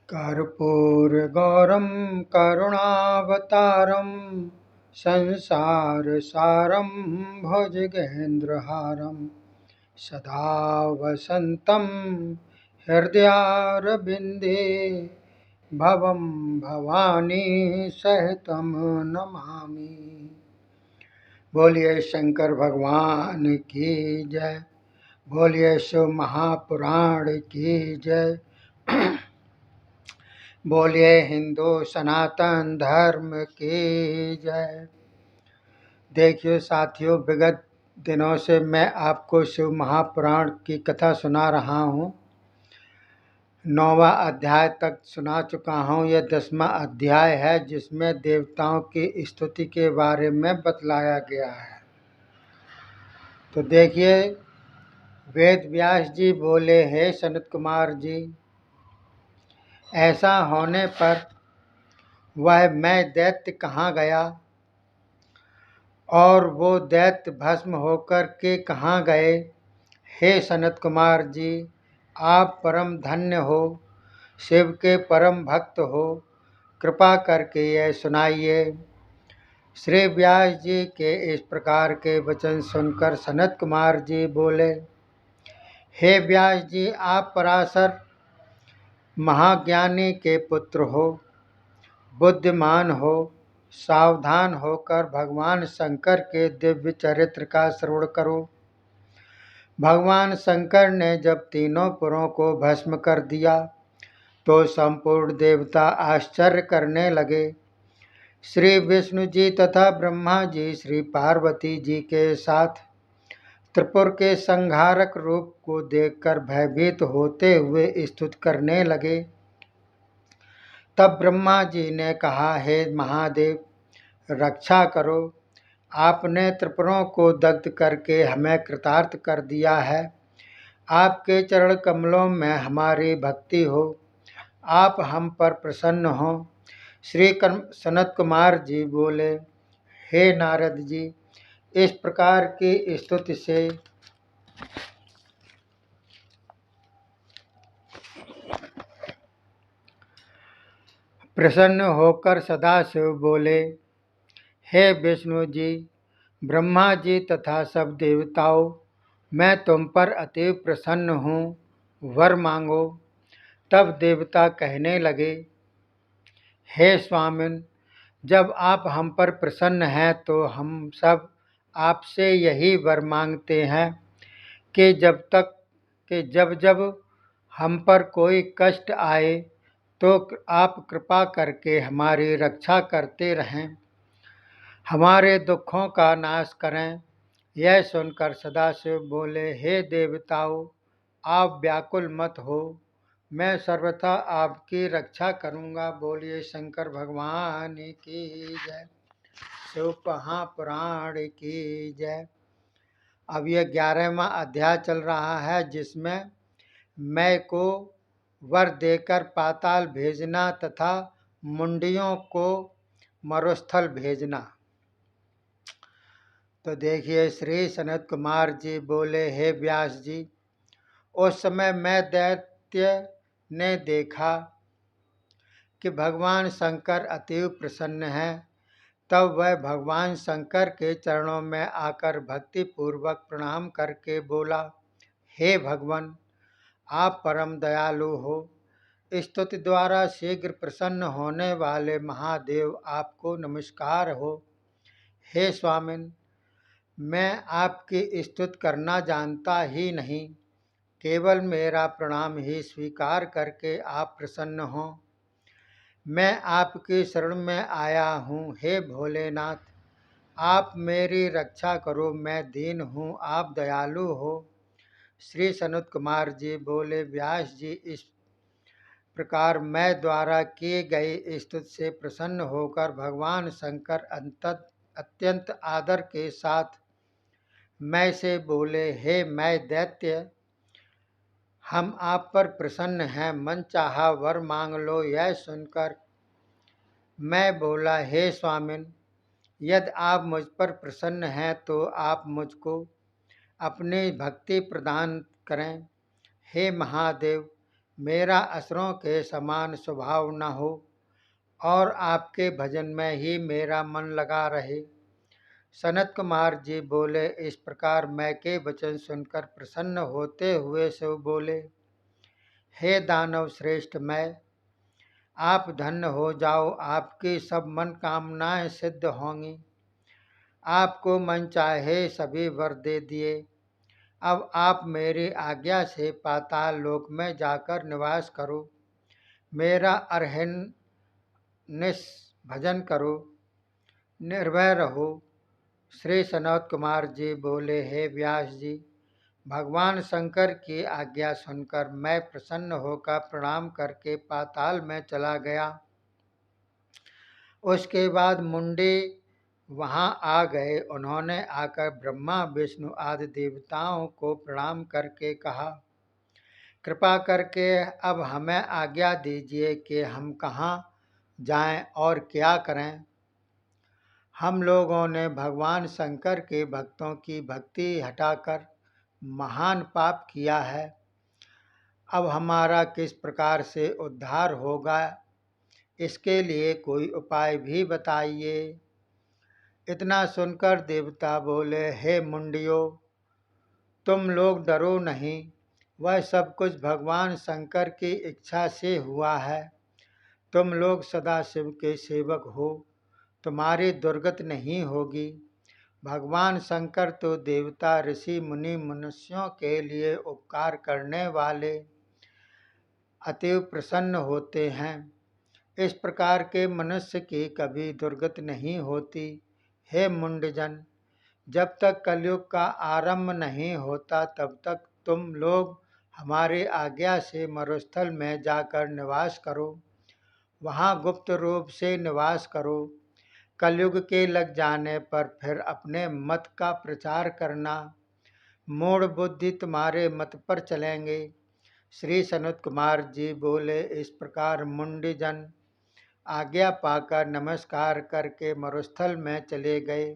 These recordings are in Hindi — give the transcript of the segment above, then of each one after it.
कर्पूरगौरं करुणावतारं संसारसारं भुजगेन्द्रहारं सदा वसन्तं हृदयारविन्दे भवं भवानी सहितं नमामि। बोलिए शंकर भगवान की जय। बोलिए शिव महापुराण की जय। बोलिए हिंदू सनातन धर्म की जय। देखिए साथियों, विगत दिनों से मैं आपको शिव महापुराण की कथा सुना रहा हूँ। 9वां अध्याय तक सुना चुका हूँ। यह 10वां अध्याय है जिसमें देवताओं की स्तुति के बारे में बतलाया गया है। तो देखिए, वेद व्यास जी बोले, हे सनत कुमार जी, ऐसा होने पर वह मैं दैत्य कहाँ गया और वो दैत्य भस्म होकर के कहाँ गए। हे सनत कुमार जी, आप परम धन्य हो, शिव के परम भक्त हो, कृपा करके यह सुनाइए। श्री व्यास जी के इस प्रकार के वचन सुनकर सनत कुमार जी बोले, हे व्यास जी, आप पराशर महाज्ञानी के पुत्र हो, बुद्धिमान हो, सावधान होकर भगवान शंकर के दिव्य चरित्र का श्रवण करो। भगवान शंकर ने जब तीनों पुरों को भस्म कर दिया तो संपूर्ण देवता आश्चर्य करने लगे। श्री विष्णु जी तथा ब्रह्मा जी श्री पार्वती जी के साथ त्रिपुर के संहारक रूप को देखकर भयभीत होते हुए स्तुति करने लगे। तब ब्रह्मा जी ने कहा, हे महादेव, रक्षा करो। आपने त्रिपुरों को दग्ध करके हमें कृतार्थ कर दिया है। आपके चरण कमलों में हमारी भक्ति हो, आप हम पर प्रसन्न हो। श्री सनत कुमार जी बोले, हे नारद जी, इस प्रकार की स्तुति से प्रसन्न होकर सदाशिव बोले, हे विष्णु जी, ब्रह्मा जी तथा सब देवताओं, मैं तुम पर अति प्रसन्न हूँ, वर मांगो। तब देवता कहने लगे, हे स्वामिन, जब आप हम पर प्रसन्न हैं तो हम सब आपसे यही वर मांगते हैं कि जब जब हम पर कोई कष्ट आए तो आप कृपा करके हमारी रक्षा करते रहें, हमारे दुखों का नाश करें। यह सुनकर सदाशिव बोले, हे देवताओं, आप व्याकुल मत हो, मैं सर्वथा आपकी रक्षा करूँगा। बोलिए शंकर भगवान की जय। शिव महापुराण की जय। अब यह 11वां अध्याय चल रहा है जिसमें मैं को वर देकर पाताल भेजना तथा मुंडियों को मरुस्थल भेजना। तो देखिए, श्री सनत कुमार जी बोले, हे व्यास जी, उस समय मैं दैत्य ने देखा कि भगवान शंकर अतीव प्रसन्न हैं। तब वह भगवान शंकर के चरणों में आकर भक्ति पूर्वक प्रणाम करके बोला, हे भगवान, आप परम दयालु हो, स्तुति द्वारा शीघ्र प्रसन्न होने वाले महादेव, आपको नमस्कार हो। हे स्वामिन, मैं आपकी स्तुति करना जानता ही नहीं, केवल मेरा प्रणाम ही स्वीकार करके आप प्रसन्न हो। मैं आपकी शरण में आया हूँ। हे भोलेनाथ, आप मेरी रक्षा करो, मैं दीन हूँ, आप दयालु हो। श्री सनत कुमार जी बोले, व्यास जी, इस प्रकार मैं द्वारा किए गए स्तुति से प्रसन्न होकर भगवान शंकर अत्यंत आदर के साथ मैं से बोले, हे मैं दैत्य, हम आप पर प्रसन्न हैं, मन चाहा वर मांग लो। यह सुनकर मैं बोला, हे स्वामिन, यदि आप मुझ पर प्रसन्न हैं तो आप मुझको अपनी भक्ति प्रदान करें। हे महादेव, मेरा असुरों के समान स्वभाव न हो और आपके भजन में ही मेरा मन लगा रहे। सनत कुमार जी बोले, इस प्रकार मैं के वचन सुनकर प्रसन्न होते हुए शिव बोले, हे दानव श्रेष्ठ मैं, आप धन्य हो जाओ, आपकी सब मन कामनाएं सिद्ध होंगी। आपको मन चाहे सभी वर दे दिए। अब आप मेरी आज्ञा से पाताल लोक में जाकर निवास करो, मेरा अरहनिश भजन करो, निर्भय रहो। श्री सनत कुमार जी बोले, हे व्यास जी, भगवान शंकर की आज्ञा सुनकर मैं प्रसन्न होकर प्रणाम करके पाताल में चला गया। उसके बाद मुंडे वहां आ गए। उन्होंने आकर ब्रह्मा विष्णु आदि देवताओं को प्रणाम करके कहा, कृपा करके अब हमें आज्ञा दीजिए कि हम कहाँ जाएं और क्या करें। हम लोगों ने भगवान शंकर के भक्तों की भक्ति हटाकर महान पाप किया है। अब हमारा किस प्रकार से उद्धार होगा, इसके लिए कोई उपाय भी बताइए। इतना सुनकर देवता बोले, हे मुंडियों, तुम लोग डरो नहीं, वह सब कुछ भगवान शंकर की इच्छा से हुआ है। तुम लोग सदा शिव के सेवक हो, तुम्हारी दुर्गति नहीं होगी। भगवान शंकर तो देवता ऋषि मुनि मनुष्यों के लिए उपकार करने वाले अतीव प्रसन्न होते हैं। इस प्रकार के मनुष्य की कभी दुर्गति नहीं होती। हे मुंडजन, जब तक कलयुग का आरंभ नहीं होता तब तक तुम लोग हमारी आज्ञा से मरुस्थल में जाकर निवास करो, वहाँ गुप्त रूप से निवास करो। कलयुग के लग जाने पर फिर अपने मत का प्रचार करना। मूढ़ बुद्धि तुम्हारे मत पर चलेंगे। श्री सनत कुमार जी बोले, इस प्रकार मुंडजन आज्ञा पाकर नमस्कार करके मरुस्थल में चले गए।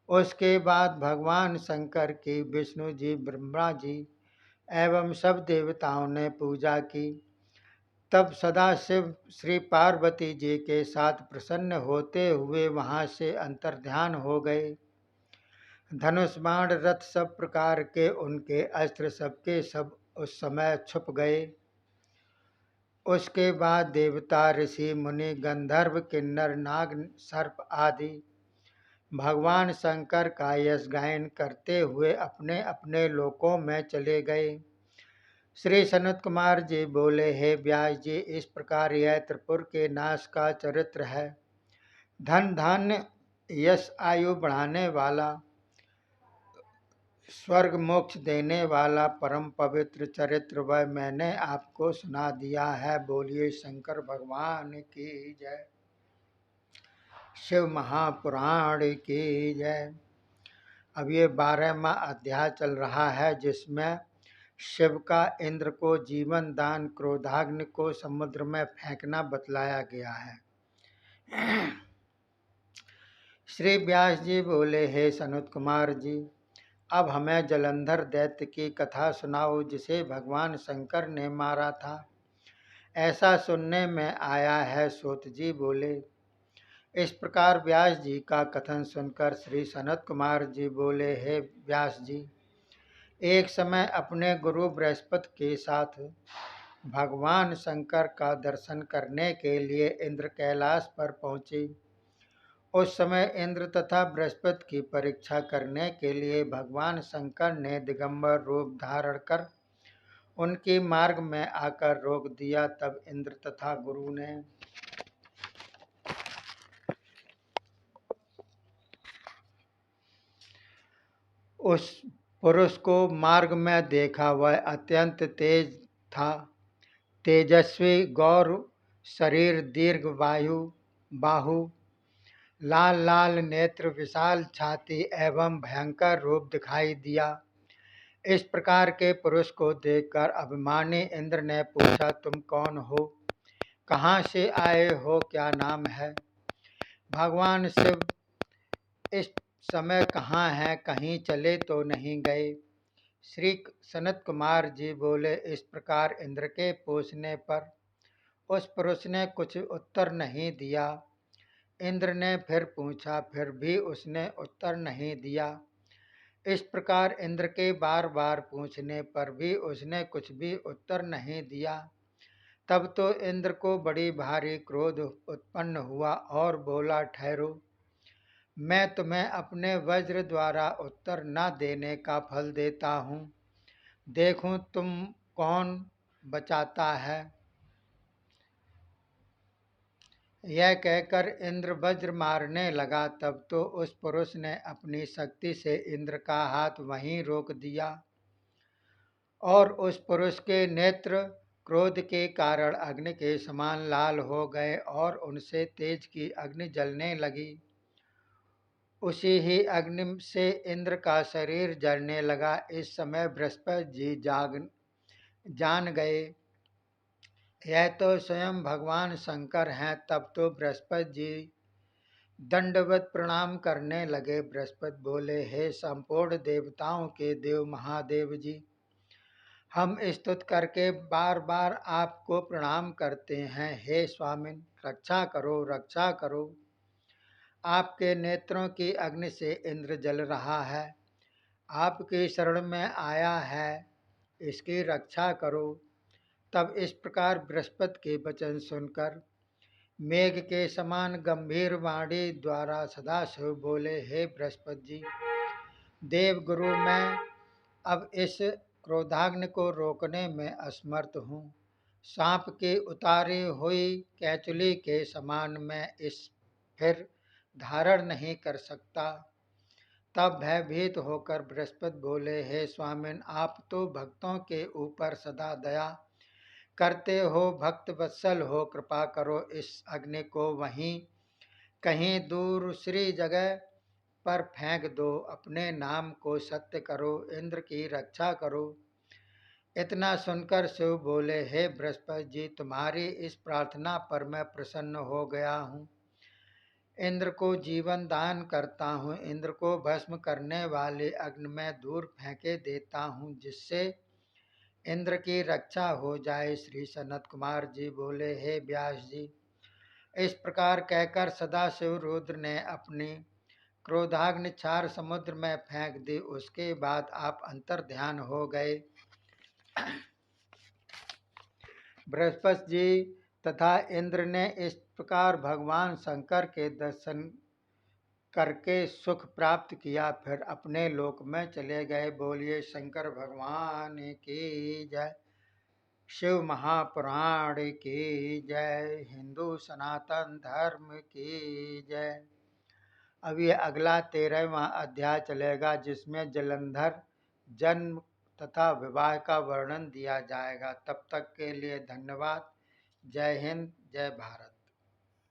उसके बाद भगवान शंकर की विष्णु जी, ब्रह्मा जी एवं सब देवताओं ने पूजा की। तब सदाशिव श्री पार्वती जी के साथ प्रसन्न होते हुए वहां से अंतर्ध्यान हो गए। धनुष बाण रथ सब प्रकार के उनके अस्त्र सबके सब उस समय छुप गए। उसके बाद देवता ऋषि मुनि गंधर्व किन्नर नाग सर्प आदि भगवान शंकर का यश गायन करते हुए अपने अपने लोकों में चले गए। श्री सनत कुमार जी बोले, हे व्यास जी, इस प्रकार यह त्रिपुर के नाश का चरित्र है। धन धान्य यश आयु बढ़ाने वाला, स्वर्ग मोक्ष देने वाला परम पवित्र चरित्र वह मैंने आपको सुना दिया है। बोलिए शंकर भगवान की जय। शिव महापुराण की जय। अब ये 12वां अध्याय चल रहा है, जिसमें शिव का इंद्र को जीवन दान, क्रोधाग्नि को समुद्र में फेंकना बतलाया गया है। श्री व्यास जी बोले, हे सनत कुमार जी, अब हमें जलंधर दैत्य की कथा सुनाओ, जिसे भगवान शंकर ने मारा था, ऐसा सुनने में आया है। सूत जी बोले। इस प्रकार व्यास जी का कथन सुनकर श्री सनत कुमार जी बोले, हे व्यास जी, एक समय अपने गुरु बृहस्पति के साथ भगवान शंकर का दर्शन करने के लिए इंद्र कैलाश पर पहुँचे। उस समय इंद्र तथा बृहस्पति की परीक्षा करने के लिए भगवान शंकर ने दिगंबर रूप धारण कर उनके मार्ग में आकर रोक दिया। तब इंद्र तथा गुरु ने उस पुरुष को मार्ग में देखा। वह अत्यंत तेज था, तेजस्वी गौर शरीर, दीर्घ बाहु, लाल लाल नेत्र, विशाल छाती एवं भयंकर रूप दिखाई दिया। इस प्रकार के पुरुष को देखकर अभिमानी इंद्र ने पूछा, तुम कौन हो, कहाँ से आए हो, क्या नाम है? भगवान शिव इस समय कहाँ हैं, कहीं चले तो नहीं गए? श्री सनत कुमार जी बोले, इस प्रकार इंद्र के पूछने पर उस पुरुष ने कुछ उत्तर नहीं दिया। इंद्र ने फिर पूछा, फिर भी उसने उत्तर नहीं दिया। इस प्रकार इंद्र के बार बार पूछने पर भी उसने कुछ भी उत्तर नहीं दिया। तब तो इंद्र को बड़ी भारी क्रोध उत्पन्न हुआ और बोला, ठहरो, मैं तुम्हें अपने वज्र द्वारा उत्तर न देने का फल देता हूँ। देखूं तुम कौन बचाता है। यह कहकर इंद्र वज्र मारने लगा। तब तो उस पुरुष ने अपनी शक्ति से इंद्र का हाथ वहीं रोक दिया और उस पुरुष के नेत्र क्रोध के कारण अग्नि के समान लाल हो गए और उनसे तेज की अग्नि जलने लगी। उसी ही अग्नि से इंद्र का शरीर जलने लगा। इस समय बृहस्पति जी जान गए, यह तो स्वयं भगवान शंकर हैं। तब तो बृहस्पति जी दंडवत प्रणाम करने लगे। बृहस्पति बोले, हे संपूर्ण देवताओं के देव महादेव जी, हम स्तुत करके बार बार आपको प्रणाम करते हैं। हे स्वामिन, रक्षा करो, रक्षा करो। आपके नेत्रों की अग्नि से इंद्र जल रहा है, आपकी शरण में आया है, इसकी रक्षा करो। तब इस प्रकार बृहस्पति के वचन सुनकर मेघ के समान गंभीर वाणी द्वारा सदाशिव बोले, हे बृहस्पति जी, देव गुरु, मैं अब इस क्रोधाग्नि को रोकने में असमर्थ हूँ। सांप की उतारी हुई कैचुली के समान मैं इस फिर धारण नहीं कर सकता। तब भयभीत होकर बृहस्पति बोले, हे स्वामिन, आप तो भक्तों के ऊपर सदा दया करते हो, भक्त वत्सल हो, कृपा करो, इस अग्नि को वहीं कहीं दूसरी जगह पर फेंक दो, अपने नाम को सत्य करो, इंद्र की रक्षा करो। इतना सुनकर शिव बोले, हे बृहस्पति जी, तुम्हारी इस प्रार्थना पर मैं प्रसन्न हो गया हूँ। इंद्र को जीवन दान करता हूँ, इंद्र को भस्म करने वाले अग्नि में दूर फेंके देता हूँ, जिससे इंद्र की रक्षा हो जाए। श्री सनत कुमार जी बोले, हे व्यास जी, इस प्रकार कहकर सदाशिव रुद्र ने अपनी क्रोधाग्नि चार समुद्र में फेंक दी। उसके बाद आप अंतर ध्यान हो गए। बृहस्पति जी तथा इंद्र ने इस प्रकार भगवान शंकर के दर्शन करके सुख प्राप्त किया, फिर अपने लोक में चले गए। बोलिए शंकर भगवान की जय, शिव महापुराण की जय, हिंदू सनातन धर्म की जय। अब ये अगला 13वां अध्याय चलेगा, जिसमें जलंधर जन्म तथा विवाह का वर्णन दिया जाएगा। तब तक के लिए धन्यवाद। जय हिंद, जय भारत।